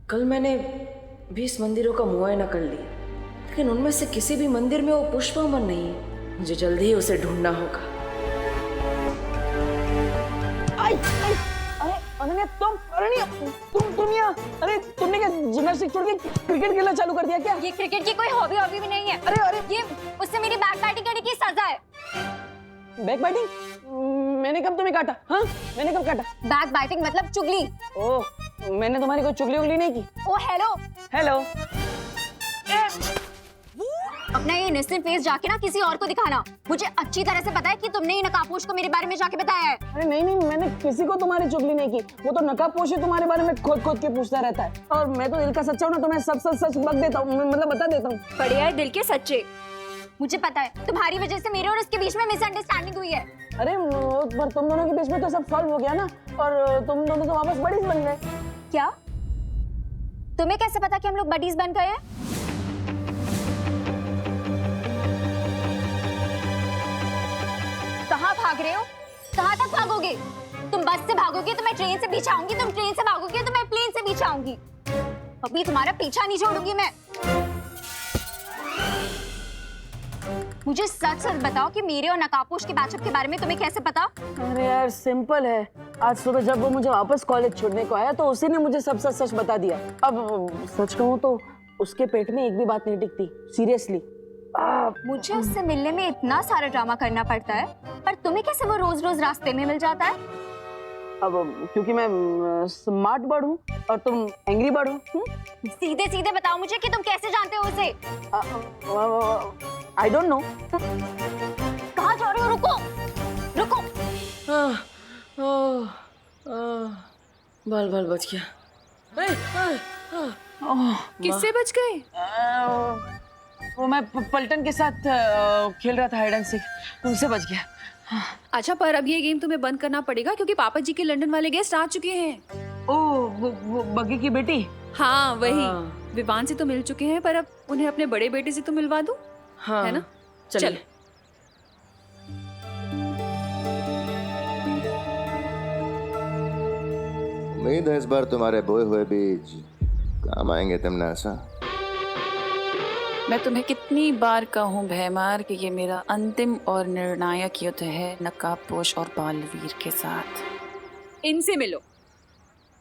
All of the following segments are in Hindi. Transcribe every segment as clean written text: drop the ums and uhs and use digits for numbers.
कल मैंने 20 मंदिरों का मुआयना कर लिया, लेकिन उनमें से किसी भी मंदिर में वो पुष्पामन नहीं है। मुझे जल्दी ही उसे ढूंढना होगा। अरे अनन्या, तुम यहाँ। अरे तुमने क्या जिम्नास्टिक छोड़ के क्रिकेट खेलना चालू कर दिया क्या? ये क्रिकेट की कोई हॉबी भी नहीं है। अरे ये उससे मेरी बैक बैटिंग करने की सजा है। Back batting? मैंने कब तुम्हें काटा? हाँ, मैंने कब काटा? बैक बैटिंग मतलब चुगली। ओह, मैंने तुम्हारी कोई चुगली उगली नहीं की। ओ हेलो हेलो। अपना ये इनोसेंट फेस जाके ना किसी और को दिखाना। मुझे अच्छी तरह से पता है कि तुमने ही नकाबपोश को मेरे बारे में जाके बताया है। अरे नहीं, मैंने किसी को तुम्हारी चुगली नहीं की। वो तो नकाबपोश ही तुम्हारे बारे में खोद के पूछता रहता है, और मैं तो दिल का सच्चा हूँ ना, तो मैं सब सच बक देता हूँ, मतलब बता देता हूँ। बढ़िया है दिल के सच्चे। मुझे पता है तुम्हारी वजह से मेरे और उसके बीच में मिसअंडरस्टैंडिंग हुई है। अरे पर तुम दोनों के बीच में तो सब सॉल्व हो गया ना, और तुम दोनों तो वापस बडीज बन गए। क्या? तुम्हें कैसे पता कि हम लोग बडीज बन गए हैं? कहाँ भाग रहे हो? कहाँ तक भागोगे? तुम बस से भागोगे तो मैं ट्रेन से पीछे आऊंगी, तुम ट्रेन से भागोगे तो मैं प्लेन से पीछे आऊंगी। अभी तुम्हारा पीछा नहीं छोड़ूंगी मैं। मुझे सच सच बताओ कि मेरे और नकाबपोश के बैचअप के बारे में तुम्हें कैसे पता? अरे यार सिंपल है। आज सुबह जब वो मुझे वापस कॉलेज छोड़ने को आया तो उसी ने मुझे सब सच बता दिया। अब सच कहूँ तो उसके पेट में एक भी बात नहीं टिकती, सीरियसली। मुझे उससे मिलने में इतना सारा ड्रामा करना पड़ता है, पर तुम्हें कैसे वो रोज रोज रास्ते में मिल जाता है? अब क्योंकि मैं स्मार्ट बर्ड हूँ और तुम एंग्री बर्ड हो। सीधे सीधे बताओ मुझे कि तुम कैसे जानते हो उसे? I don't know. कहाँ जा रहे हो? रुको रुको। बाल बच गया। किससे बच गए? वो मैं पलटन के साथ खेल रहा था हाइड एंड सीक, उनसे बच गया। अच्छा, पर अब ये गेम तुम्हें बंद करना पड़ेगा क्योंकि पापा जी के लंदन वाले गेस्ट आ चुके हैं। ओह, वो बग्गी की बेटी? हाँ वही। विवान से तो मिल चुके हैं, पर अब उन्हें अपने बड़े बेटे से तो मिलवा दूं। हाँ, है ना? चलो। उम्मीद है इस बार तुम्हारे बोए हुए बीज काम आएंगे तमन्ना। मैं तुम्हें कितनी बार कहूँ भैमार कि ये मेरा अंतिम और निर्णायक युद्ध है नकाबपोश और बालवीर के साथ। इनसे मिलो।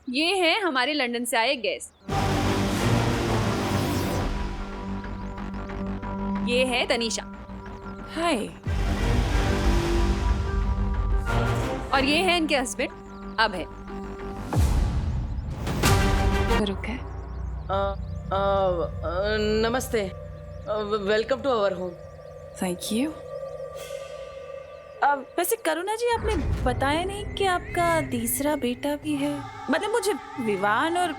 ये हैं हमारे लंदन से आए गेस्ट। ये है तनीषा। हाय। और ये है इनके हस्बैंड अभय। रुक है। नमस्ते, welcome to our home. Thank you. अब वैसे करुणा जी, आपने बताया नहीं कि आपका तीसरा बेटा भी है। मतलब मुझे विवान और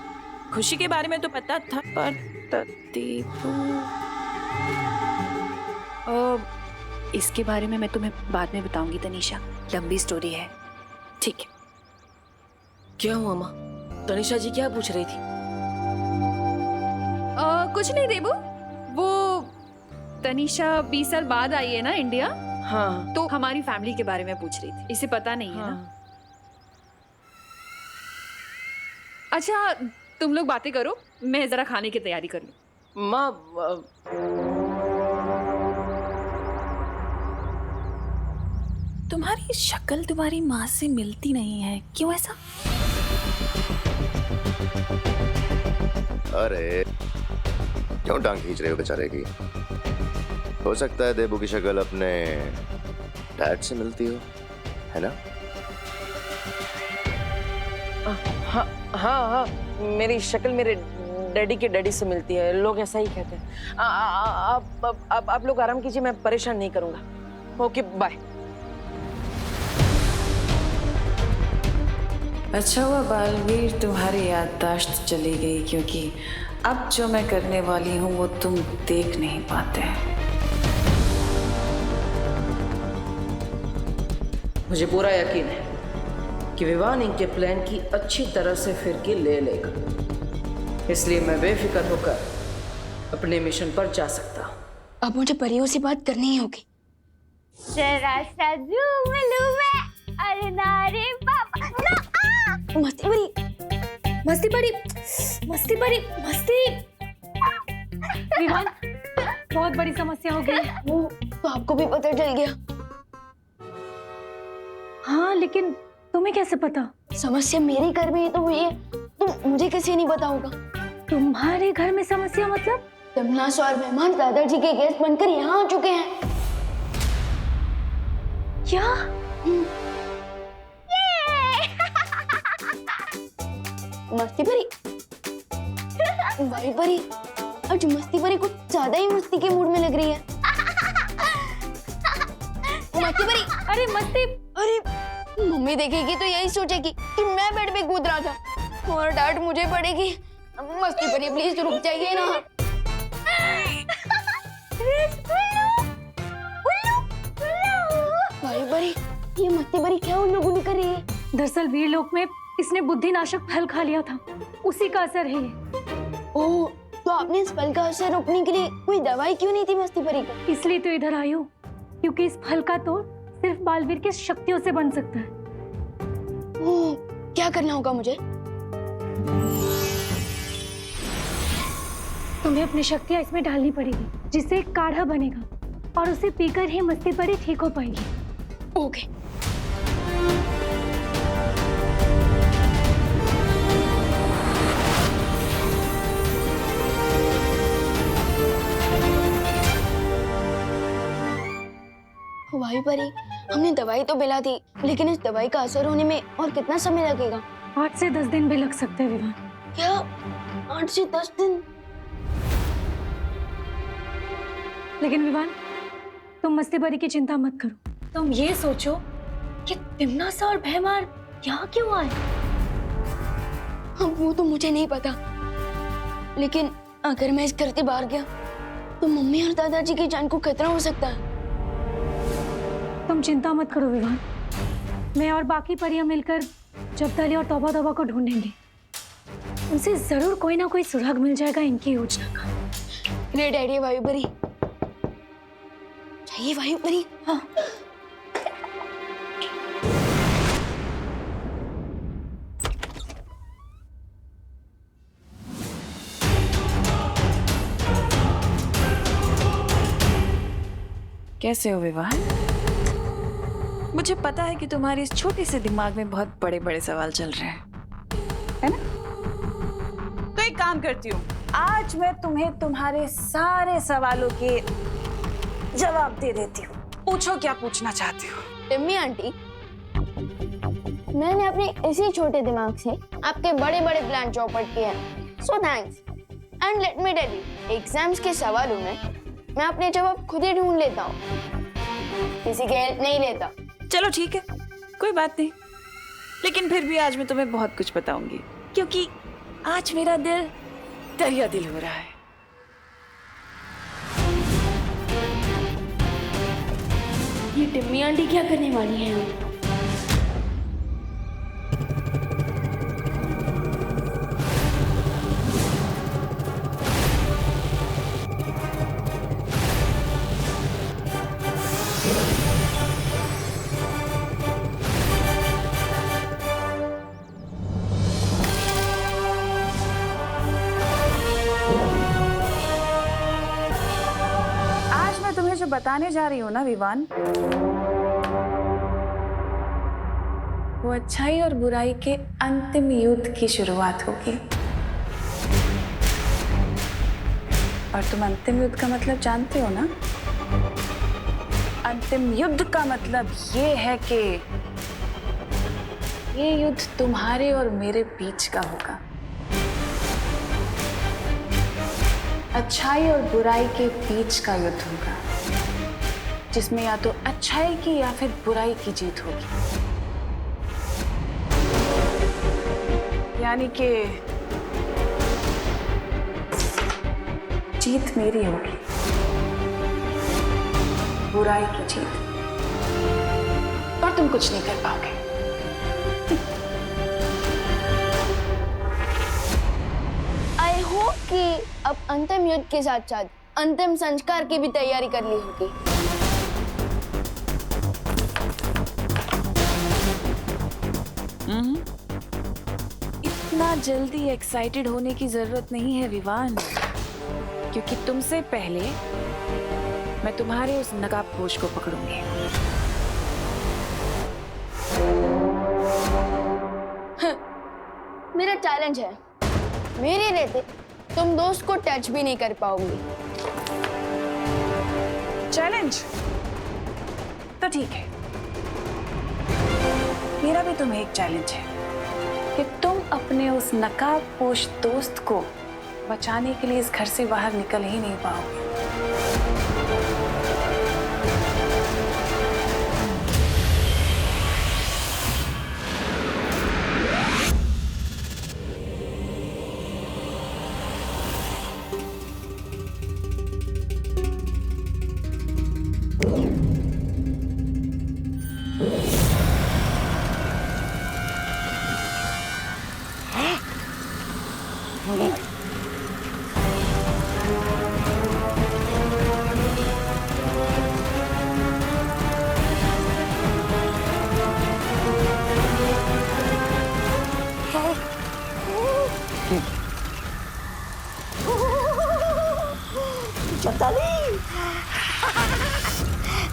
खुशी के बारे में तो पता था, पर दीपू। इसके बारे में मैं तुम्हें बाद में बताऊंगी तनीषा, लंबी स्टोरी है। ठीक है। क्या हुआ माँ? तनीषा जी क्या पूछ रही थी? कुछ नहीं देबू, वो तनीषा 20 साल बाद आई है ना इंडिया। हाँ, तो हमारी फैमिली के बारे में पूछ रही थी। इसे पता नहीं है ना? अच्छा, तुम लोग बातें करो, मैं जरा खाने की तैयारी कर लूं। माँ तुम्हारी शक्ल तुम्हारी माँ से मिलती नहीं है, क्यों ऐसा? अरे क्यों टांग खींच रहे हो बेचारे की? हो सकता है देबू की शक्ल अपने डैड से मिलती हो, है ना? हाँ, मेरी शक्ल मेरे डैडी के डैडी से मिलती है, लोग ऐसा ही कहते हैं। आप लोग आराम कीजिए, मैं परेशान नहीं करूंगा। Okay bye. अच्छा हुआ बालवीर तुम्हारी याददाश्त चली गई, क्योंकि अब जो मैं करने वाली हूँ वो तुम देख नहीं पाते। मुझे पूरा यकीन है कि विवान इनके प्लान की अच्छी तरह से फिरकी ले लेगा, इसलिए मैं बेफिक्र होकर अपने मिशन पर जा सकता हूँ। अब मुझे परियों से बात करनी ही होगी। जरा सा झूम लूं मैं, अरे ना रे पापा ना। मस्ती बड़ी मस्ती बड़ी मस्ती। विवान, बहुत बड़ी समस्या हो गई। वो तो आपको भी पता चल गया। हाँ, लेकिन तुम्हें कैसे पता? समस्या मेरे घर में ही तो हुई है, तो मुझे कैसे नहीं पता होगा? तुम्हारे घर में समस्या मतलब? तमन्नास और मेहमान दादाजी के गेस्ट बनकर यहाँ आ चुके हैं। क्या? मस्ती परी, भाई परी, आज मस्ती परी कुछ ज्यादा ही मस्ती के मूड में लग रही है। मस्ती परी, अरे मस्ती, अरे मम्मी देखेगी तो यही सोचेगी कि मैं बेड पे कूद रहा था और डांट मुझे पड़ेगी। मस्ती परी प्लीज रुक जाइए ना। भाई परी, ये मस्ती परी क्या उन लोगों ने कर रही है? दरअसल वीरलोक में इसने बुद्धिनाशक फल खा लिया था, उसी का असर है ये। ओह, तो आपने इस फल का असर रोकने के लिए कोई दवाई क्यों नहीं थी मस्ती परी को? इसलिए तो इधर आई हूँ, क्योंकि इस फल का तोड़ सिर्फ बालवीर की शक्तियों से बन सकता है। ओह, क्या करना होगा मुझे? तुम्हें अपनी शक्तियाँ इसमें डालनी पड़ेगी, जिससे एक काढ़ा बनेगा और उसे पीकर ही मस्ती परी ठीक हो पाएगी। ओके। भाई परी, हमने दवाई तो पिला दी, लेकिन इस दवाई का असर होने में और कितना समय लगेगा? 8 से 10 दिन भी लग सकते हैं विवान। क्या 8 से 10 दिन? लेकिन विवान, तुम मस्ती परी की चिंता मत करो। तुम ये सोचो कि तिमनासा और भैमार यहाँ क्यों आए? हाँ, वो तो मुझे नहीं पता, लेकिन अगर मैं इस घर से बाहर गया तो मम्मी और दादाजी की जान को खतरा हो सकता है। तुम चिंता मत करो विवान, मैं और बाकी परियां मिलकर जब्दली और तौबा तौबा को ढूंढेंगे। उनसे जरूर कोई ना कोई सुराग मिल जाएगा इनकी योजना का। ग्रेट आइडिया भाई परी। चाहिए भाई परी। हाँ। कैसे हो विवान? मुझे पता है कि तुम्हारे इस छोटे से दिमाग में बहुत बड़े बड़े सवाल चल रहे हैं, है ना? तो एक काम करती हूँ, आज मैं तुम्हें तुम्हारे सारे सवालों के जवाब दे देती हूँ। पूछो क्या पूछना चाहती हो। टिम्मी आंटी, मैंने अपने इसी छोटे दिमाग से आपके बड़े बड़े प्लान चौपट किए हैं। So thanks. And let me tell you, exams के सवालों में मैं अपने जवाब खुद ही ढूंढ लेता हूँ, किसी की हेल्प नहीं लेता। चलो ठीक है, कोई बात नहीं, लेकिन फिर भी आज मैं तुम्हें बहुत कुछ बताऊंगी, क्योंकि आज मेरा दिल दरिया दिल हो रहा है। ये टिम्मी आंटी क्या करने वाली है? जो बताने जा रही हूँ ना विवान, वो अच्छाई और बुराई के अंतिम युद्ध की शुरुआत होगी। और तुम अंतिम युद्ध का मतलब जानते हो ना? अंतिम युद्ध का मतलब ये है कि ये युद्ध तुम्हारे और मेरे बीच का होगा। अच्छाई और बुराई के बीच का युद्ध होगा, जिसमें या तो अच्छाई की या फिर बुराई की जीत होगी। यानी कि जीत मेरी होगी, बुराई की जीत, और तुम कुछ नहीं कर पाओगे। आई होप कि अब अंतिम युद्ध के साथ साथ अंतिम संस्कार की भी तैयारी कर ली होगी। इतना जल्दी एक्साइटेड होने की जरूरत नहीं है विवान, क्योंकि तुमसे पहले मैं तुम्हारे उस नकाबपोश को पकड़ूंगी। मेरा चैलेंज है, मेरे रहते तुम दोस्त को टच भी नहीं कर पाओगी। चैलेंज तो ठीक है, मेरा भी तुम्हें एक चैलेंज है कि तुम अपने उस नकाबपोश दोस्त को बचाने के लिए इस घर से बाहर निकल ही नहीं पाओगे।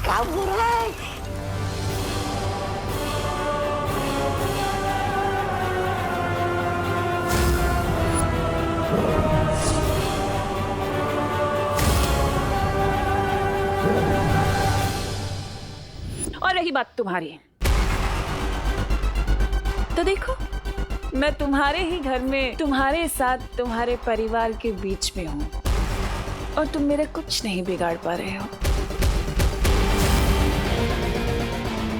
क्या हो रहा है? और रही बात तुम्हारी, तो देखो मैं तुम्हारे ही घर में तुम्हारे साथ तुम्हारे परिवार के बीच में हूँ और तुम मेरा कुछ नहीं बिगाड़ पा रहे हो।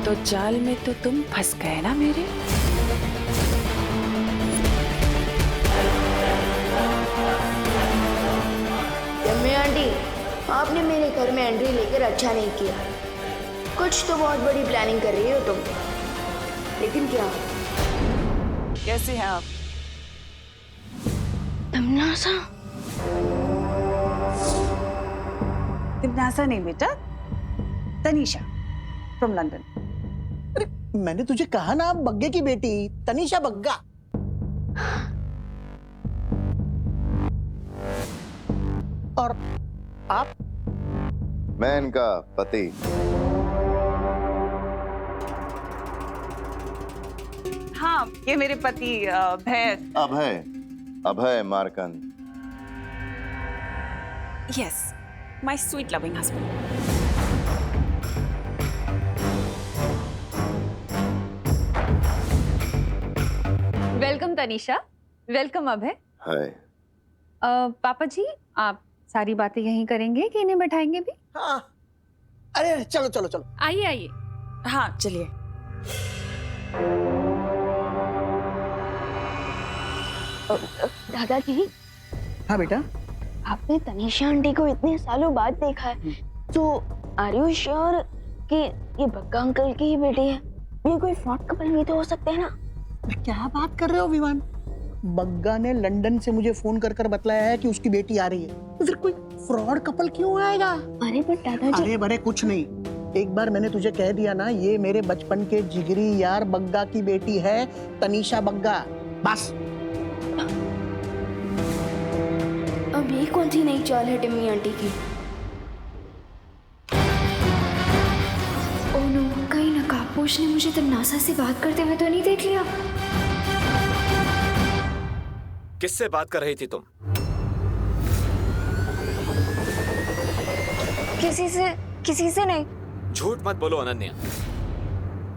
तो जाल में तो तुम फंस गए ना मेरे। यम्मी आंटी, आपने मेरे घर में एंट्री लेकर अच्छा नहीं किया। कुछ तो बहुत बड़ी प्लानिंग कर रही हो तुम, लेकिन क्या? कैसे हैं आप? तमन्नासा? तमन्नासा नहीं बेटा, तनीषा फ्रॉम लंदन। अरे मैंने तुझे कहा ना, बग्गे की बेटी तनीषा बग्गा। और आप? मैं इनका पति। हाँ, ये मेरे पति Abhay Abhay Markand. Yes, my sweet loving husband. Welcome Tanisha, welcome Abhay. Hi. पापा जी, आप सारी बातें यहीं करेंगे कि इन्हें बैठाएंगे भी? हाँ, अरे चलो चलो चलो, आइए आइए। हाँ चलिए। दादाजी, हाँ बेटा। आपने तनीषा आंटी को इतने सालों बाद देखा है, तो आर यू श्योर कि ये बग्गा अंकल की ही बेटी है? ये कोई फ्रॉड कपल भी तो हो सकते हैं ना? क्या बात कर रहे हो विवान? बग्गा ने लंदन से मुझे फोन कर कर बतलाया है कि उसकी बेटी आ रही है, तो फिर कोई फ्रॉड कपल क्यों आएगा? अरे बट दादाजी, अरे बरे कुछ नहीं, एक बार मैंने तुझे कह दिया ना, ये मेरे बचपन के जिगरी यार बग्गा की बेटी है, तनीषा बग्गा, बस। अब ये कौन सी नई चाल है टिम्मी आंटी की? ओह नो, कहीं नकाबपोश ने मुझे तमन्नासा से बात करते हुए तो नहीं देख लिया? किससे बात कर रही थी तुम? किसी से नहीं। झूठ मत बोलो अनन्या,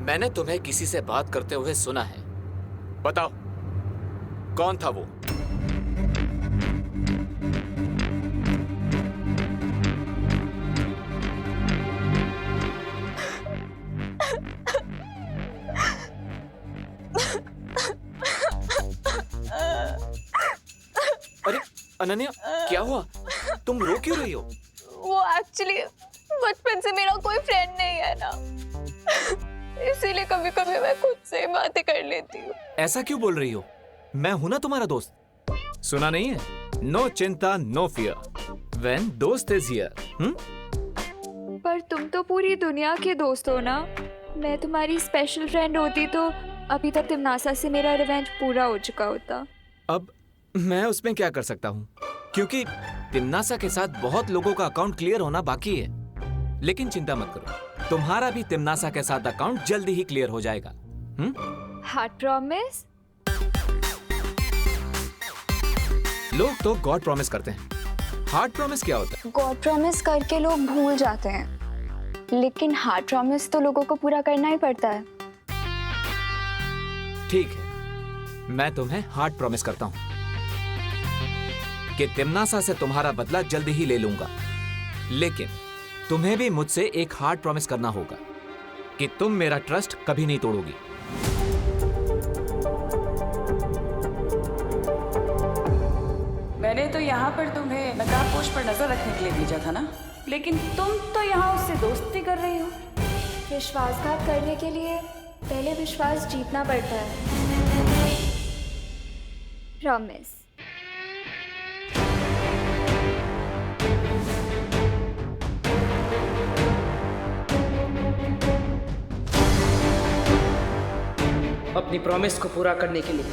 मैंने तुम्हें किसी से बात करते हुए सुना है। बताओ कौन था वो? अरे अनन्या, क्या हुआ? तुम रो क्यों रही हो? वो एक्चुअली बचपन से मेरा कोई फ्रेंड नहीं है ना, इसीलिए कभी कभी मैं खुद से ही बातें कर लेती हूँ। ऐसा क्यों बोल रही हो? मैं हूं ना तुम्हारा दोस्त। सुना नहीं है? नो चिंता नो फियर व्हेन दोस्त इज हियर। पर तुम तो पूरी दुनिया के दोस्त हो ना। मैं तुम्हारी स्पेशल फ्रेंड होती तो अभी तक तमन्नासा से मेरा रिवेंज पूरा हो चुका होता। अब मैं उसमें क्या कर सकता हूँ, क्योंकि तिम्नासा के साथ बहुत लोगों का अकाउंट क्लियर होना बाकी है। लेकिन चिंता मत करो, तुम्हारा भी तिम्नासा के साथ अकाउंट जल्दी ही क्लियर हो जाएगा। Heart promise? लोग तो गॉड प्रॉमिस करते हैं, हार्ट प्रॉमिस क्या होता है? गॉड प्रॉमिस करके लोग भूल जाते हैं, लेकिन हार्ट प्रॉमिस तो लोगों को पूरा करना ही पड़ता है। ठीक है, मैं तुम्हें हार्ट प्रॉमिस करता हूँ कि तिम्नासा से तुम्हारा बदला जल्दी ही ले लूंगा। लेकिन तुम्हें भी मुझसे एक हार्ट प्रॉमिस करना होगा कि तुम मेरा ट्रस्ट कभी नहीं तोड़ोगी। मैंने तो यहाँ पर तुम्हें नकाबपोश पर नजर रखने के लिए भेजा था ना, लेकिन तुम तो यहाँ उससे दोस्ती कर रही हो। विश्वासघात करने के लिए पहले विश्वास जीतना पड़ता है। प्रॉमिस। अपनी प्रॉमिस को पूरा करने के लिए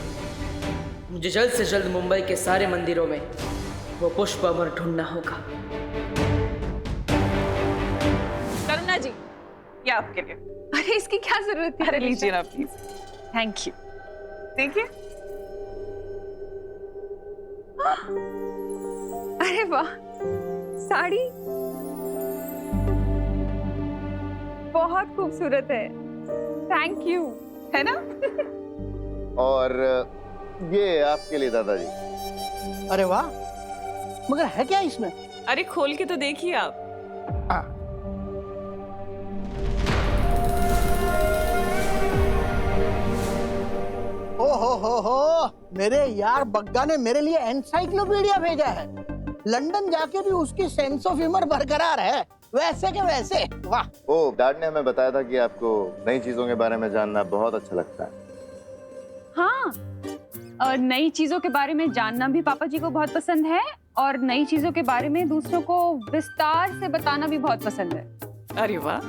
मुझे जल्द से जल्द मुंबई के सारे मंदिरों में वो पुष्प अमर ढूंढना होगा। करुणा जी, ये आपके लिए। अरे इसकी क्या जरूरत है? अरे लीजिए ना प्लीज। Thank you. देखिए। अरे वाह, साड़ी बहुत खूबसूरत है। Thank you. है ना? और ये आपके लिए दादाजी। अरे वाह, मगर है क्या इसमें? अरे खोल के तो देखिए आप। हो मेरे यार बग्गा ने मेरे लिए एनसाइक्लोपीडिया भेजा है। लंदन जाके भी उसकी सेंस ऑफ ह्यूमर बरकरार है, वैसे के वैसे। वाह। ओ, डैड ने हमें बताया था कि आपको नई चीजों के बारे में जानना बहुत अच्छा लगता है। हाँ, और नई चीजों के बारे में जानना भी पापा जी को बहुत पसंद है, और नई चीजों के बारे में दूसरों को विस्तार से बताना भी बहुत पसंद है। अरे वाह।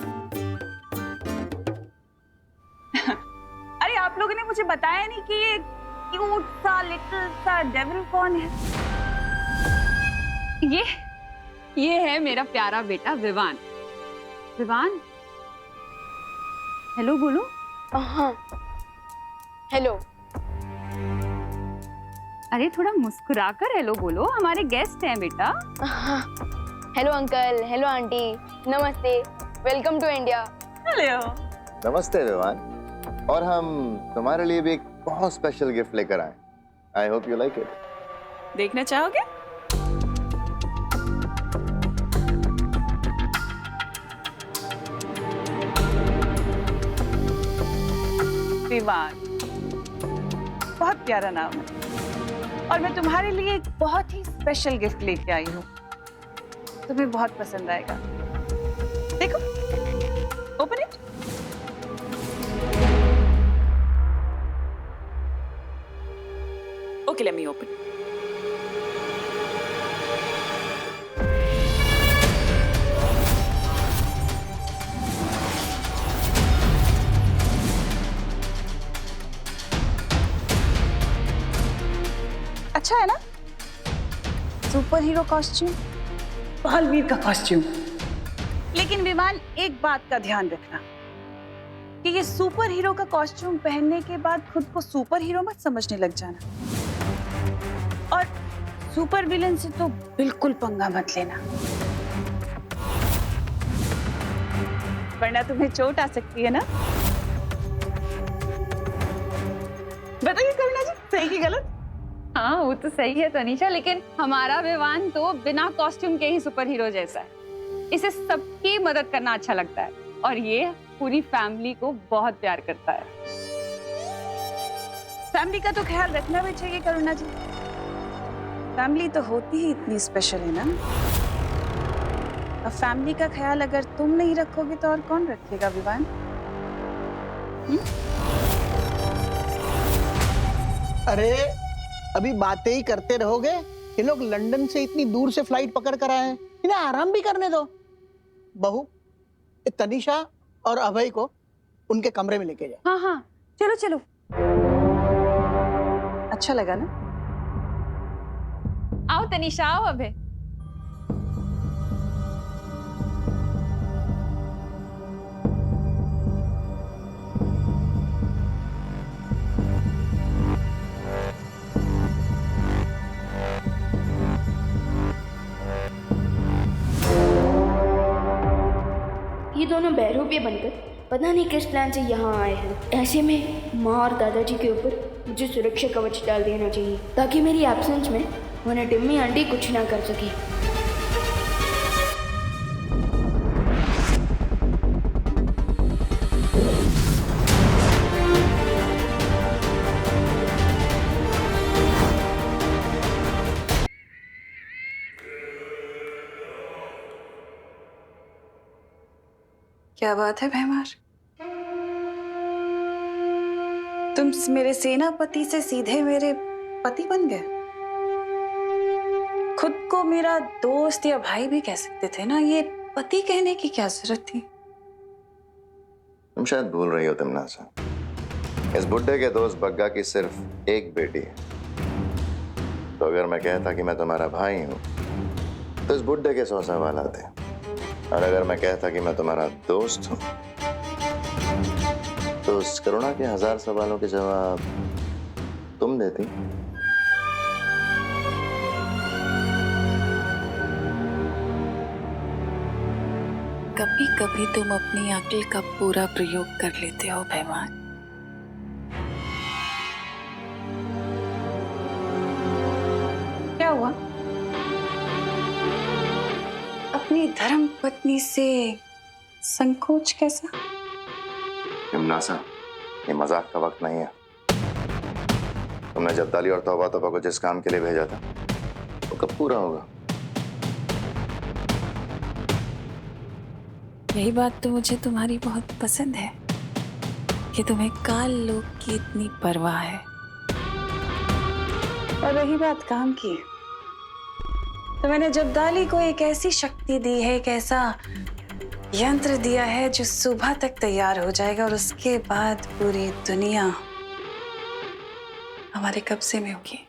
अरे आप लोगों ने मुझे बताया नहीं कि ये क्यूट सा लिटिल सा डेविल कौन है? ये है मेरा प्यारा बेटा विवान। विवान, हेलो बोलो। हाँ, हेलो। अरे थोड़ा मुस्कुराकर हेलो बोलो, हमारे गेस्ट हैं बेटा। हाँ, हेलो अंकल, हेलो आंटी, नमस्ते, वेलकम टू इंडिया। हेलो। नमस्ते विवान। और हम तुम्हारे लिए भी एक बहुत स्पेशल गिफ्ट लेकर आए। I hope you like it. देखना चाहोगे? विवान, बहुत प्यारा नाम है, और मैं तुम्हारे लिए एक बहुत ही स्पेशल गिफ्ट लेके आई हूँ। तुम्हें बहुत पसंद आएगा। देखो, open it. Okay, let me open. अच्छा है ना? सुपर हीरो कॉस्ट्यूम, बालवीर का कॉस्ट्यूम। लेकिन विमान, एक बात का ध्यान रखना कि ये सुपर हीरो का कॉस्ट्यूम पहनने के बाद खुद को सुपर हीरो मत समझने लग जाना, और सुपर विलन से तो बिल्कुल पंगा मत लेना, वरना तुम्हें चोट आ सकती है ना। बताइए करुणा जी, सही की गलत? हाँ, वो तो सही है तनीषा, लेकिन हमारा विवान तो बिना कॉस्ट्यूम के ही सुपर हीरो जैसा है। इसे सबकी मदद करना अच्छा लगता है, और ये पूरी फैमिली को बहुत प्यार करता है। फैमिली का तो ख्याल रखना भी चाहिए करुणा जी। फैमिली तो होती ही इतनी स्पेशल है ना। अब फैमिली का ख्याल अगर तुम नहीं रखोगे तो और कौन रखेगा विवान? अरे अभी बातें ही करते रहोगे? ये लोग लंदन से इतनी दूर से फ्लाइट पकड़ कर आए हैं, इन्हें आराम भी करने दो। बहू, तनीषा और अभय को उनके कमरे में लेके जाओ। हाँ हाँ, चलो चलो। अच्छा लगा ना? तनीषा, आओ अभय। ये दोनों बहरूपिये बनकर पता नहीं किस प्लान से यहाँ आए हैं। ऐसे में माँ और दादाजी के ऊपर मुझे सुरक्षा कवच डाल देना चाहिए ताकि मेरी एब्सेंस में उन्हें टिम्मी आंटी कुछ ना कर सके। क्या बात है भैमार, तुम मेरे सेनापति से सीधे मेरे पति बन गए। खुद को मेरा दोस्त या भाई भी कह सकते थे ना, ये पति कहने की क्या जरूरत थी? तुम शायद भूल रही हो तिमनासा, इस बुड्ढे के दोस्त बग्गा की सिर्फ एक बेटी है। तो अगर मैं कहता कि मैं तुम्हारा भाई हूं तो इस बुड्ढे के 100 सवाल आते, और अगर मैं कहता कि मैं तुम्हारा दोस्त हूं तो उस करुणा के 1000 सवालों के जवाब तुम देती। कभी कभी तुम अपनी अक्ल का पूरा प्रयोग कर लेते हो भैमान। क्या हुआ? अपनी धर्म पत्नी से संकोच कैसा? तिमनासा, ये मजाक का वक्त नहीं है। तुमने जब्दाली और तौबा तौबा को जिस काम के लिए भेजा था वो कब पूरा होगा? यही बात तो मुझे तुम्हारी बहुत पसंद है कि तुम्हें काल लोक की इतनी परवाह है। और रही बात काम की, तो मैंने जब्दाली को एक ऐसी शक्ति दी है, एक ऐसा यंत्र दिया है जो सुबह तक तैयार हो जाएगा और उसके बाद पूरी दुनिया हमारे कब्जे में होगी।